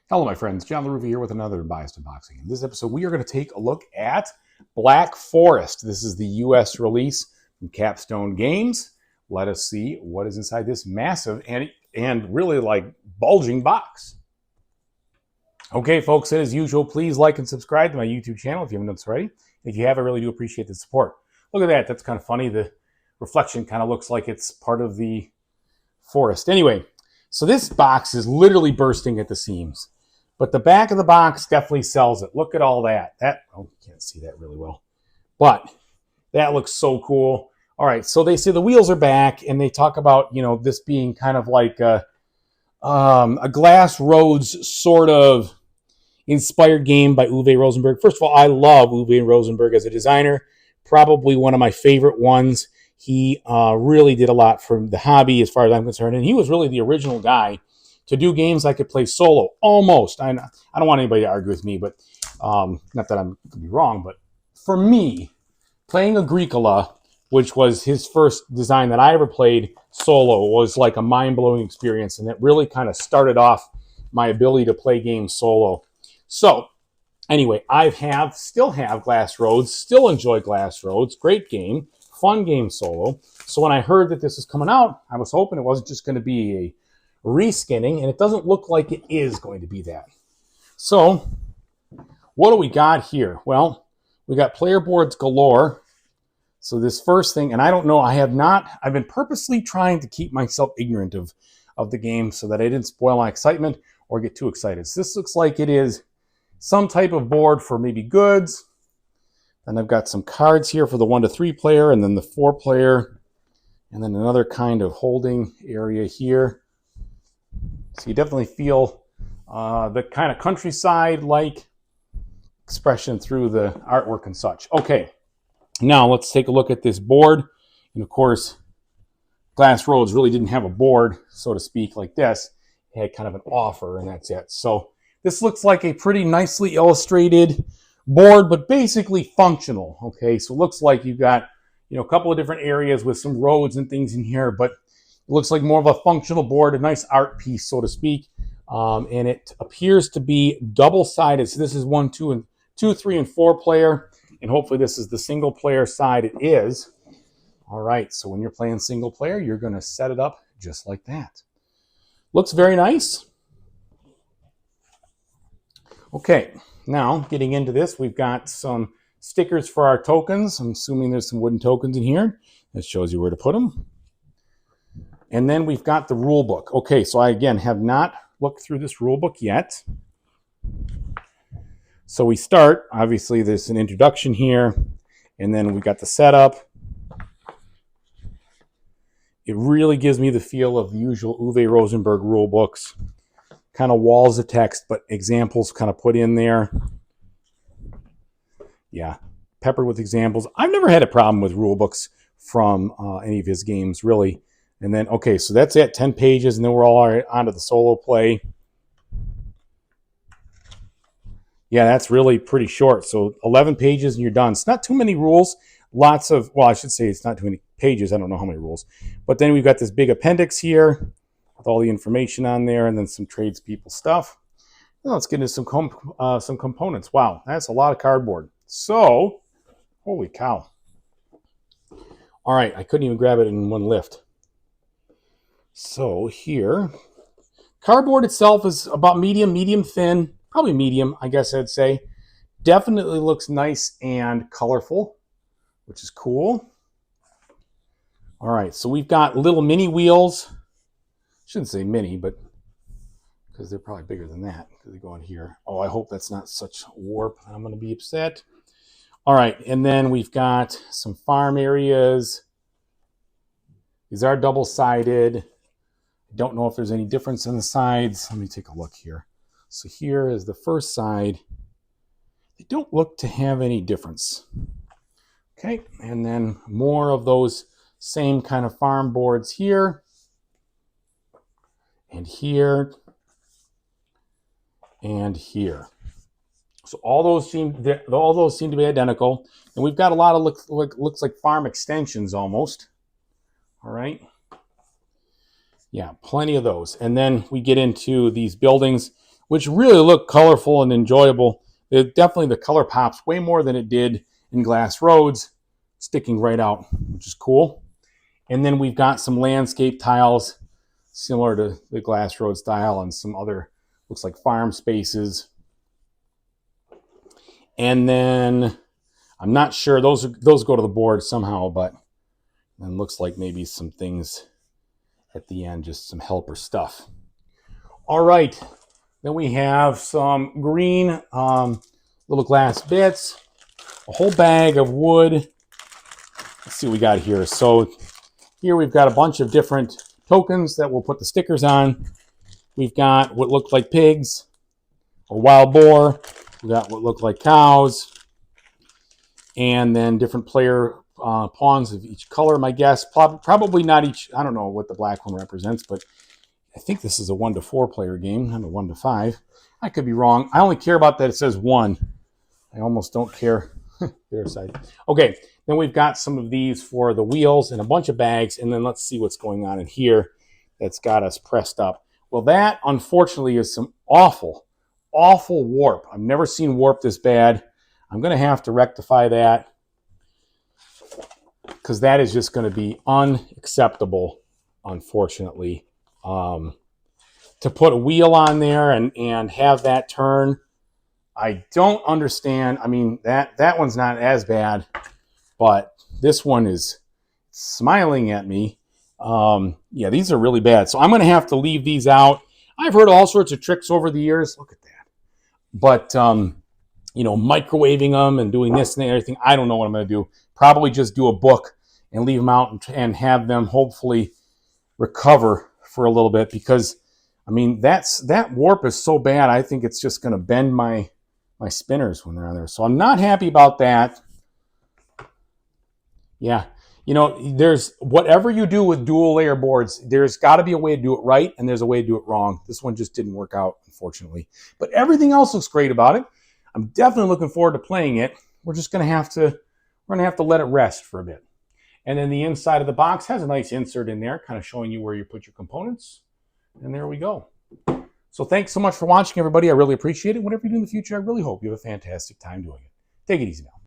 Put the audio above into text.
Hello, my friends. John LaRuffa here with another Unbiased unboxing. In this episode, we are going to take a look at Black Forest. This is the U.S. release from Capstone Games. Let us see what is inside this massive and really bulging box. Okay, folks, as usual, please like and subscribe to my YouTube channel if you haven't done so already. If you have, I really do appreciate the support. Look at that. That's kind of funny. The reflection kind of looks like it's part of the forest. Anyway, so this box is literally bursting at the seams. But the back of the box definitely sells it. Look at all that. Oh, you can't see that really well. But that looks so cool. All right, so they say the wheels are back, and they talk about, this being kind of like a Glass Roads sort of inspired game by Uwe Rosenberg. First of all, I love Uwe Rosenberg as a designer. Probably one of my favorite ones. He really did a lot for the hobby as far as I'm concerned, and he was really the original guy to do games I could play solo, almost. I don't want anybody to argue with me, but not that I'm could be wrong, but for me, playing Agricola, which was his first design that I ever played solo, was like a mind-blowing experience, and it really kind of started off my ability to play games solo. So, anyway, still have Glass Roads, still enjoy Glass Roads, great game, fun game solo. So when I heard that this was coming out, I was hoping it wasn't just going to be a reskinning, and it doesn't look like it is going to be that. So what do we got here? Well, we got player boards galore. So this first thing, and I don't know, I've been purposely trying to keep myself ignorant of the game so that I didn't spoil my excitement or get too excited. So this looks like it is some type of board for maybe goods. Then I've got some cards here for the 1 to 3 player, and then the 4 player, and then another kind of holding area here. So you definitely feel the kind of countryside-like expression through the artwork and such. Okay, now let's take a look at this board. And of course, Glass Roads really didn't have a board, so to speak, like this. It had kind of an offer, and that's it. So this looks like a pretty nicely illustrated board, but basically functional. Okay, so it looks like you've got a couple of different areas with some roads and things in here, but it looks like more of a functional board, a nice art piece, so to speak. And it appears to be double-sided. So this is 1, 2, 3, and 4 player. And hopefully this is the single player side. It is. All right, so when you're playing single player, you're going to set it up just like that. Looks very nice. Okay, now getting into this, we've got some stickers for our tokens. I'm assuming there's some wooden tokens in here. That shows you where to put them. And then we've got the rule book. Okay, so I, again, have not looked through this rule book yet. So we start, obviously, there's an introduction here, and then we got the setup. It really gives me the feel of the usual Uwe Rosenberg rule books. Kind of walls of text, but examples kind of put in there. Yeah, peppered with examples. I've never had a problem with rule books from any of his games, really. And then, okay, so that's it, 10 pages, and then we're all onto the solo play. Yeah, that's really pretty short. So 11 pages and you're done. It's not too many rules. Lots of, well, I should say it's not too many pages. I don't know how many rules. But then we've got this big appendix here with all the information on there, and then some tradespeople stuff. Now let's get into some components. Wow, that's a lot of cardboard. So, holy cow. All right, I couldn't even grab it in one lift. So here, cardboard itself is about medium thin, probably medium, I guess I'd say. Definitely looks nice and colorful, which is cool. All right, so we've got little mini wheels. Shouldn't say mini, but because they're probably bigger than that because they go in here. Oh, I hope that's not such warp. I'm going to be upset. All right, and then we've got some farm areas. These are double-sided. Don't know if there's any difference in the sides. Let me take a look here. So here is the first side. They don't look to have any difference. Okay, and then more of those same kind of farm boards here and here and here. So all those seem to be identical, and we've got a lot of looks like farm extensions almost. All right. Yeah, plenty of those. And then we get into these buildings. which really look colorful and enjoyable. Definitely the color pops way more than it did in Glass Roads, sticking right out, which is cool. And then we've got some landscape tiles similar to the Glass Road style and some other, looks like farm spaces. And then I'm not sure, those go to the board somehow, but then looks like maybe some things at the end, just some helper stuff. All right, then we have some green little glass bits, a whole bag of wood. Let's see what we got here. So here we've got a bunch of different tokens that we'll put the stickers on. We've got what look like pigs, a wild boar. We got what look like cows, and then different player pawns of each color, my guess. Probably not each, I don't know what the black one represents, but I think this is a 1 to 4 player game, not a 1 to 5. I could be wrong. I only care about that it says 1. I almost don't care. Their side. Okay, then we've got some of these for the wheels and a bunch of bags, and then let's see what's going on in here that's got us pressed up. Well, that, unfortunately, is some awful, awful warp. I've never seen warp this bad. I'm going to have to rectify that because that is just going to be unacceptable, unfortunately. To put a wheel on there and have that turn, I don't understand. I mean, that one's not as bad, but this one is smiling at me. Yeah, these are really bad. So I'm going to have to leave these out. I've heard all sorts of tricks over the years. Look at that. But, you know, microwaving them and doing this and everything, I don't know what I'm going to do. Probably just do a book and leave them out and have them hopefully recover for a little bit, because, I mean, that warp is so bad, I think it's just going to bend my spinners when they're on there. So I'm not happy about that. Yeah. You know, there's whatever you do with dual layer boards, there's got to be a way to do it right, and there's a way to do it wrong. This one just didn't work out, unfortunately. But everything else looks great about it. I'm definitely looking forward to playing it. We're just going to have to let it rest for a bit. And then the inside of the box has a nice insert in there, kind of showing you where you put your components. And there we go. So thanks so much for watching, everybody. I really appreciate it. Whatever you do in the future, I really hope you have a fantastic time doing it. Take it easy now.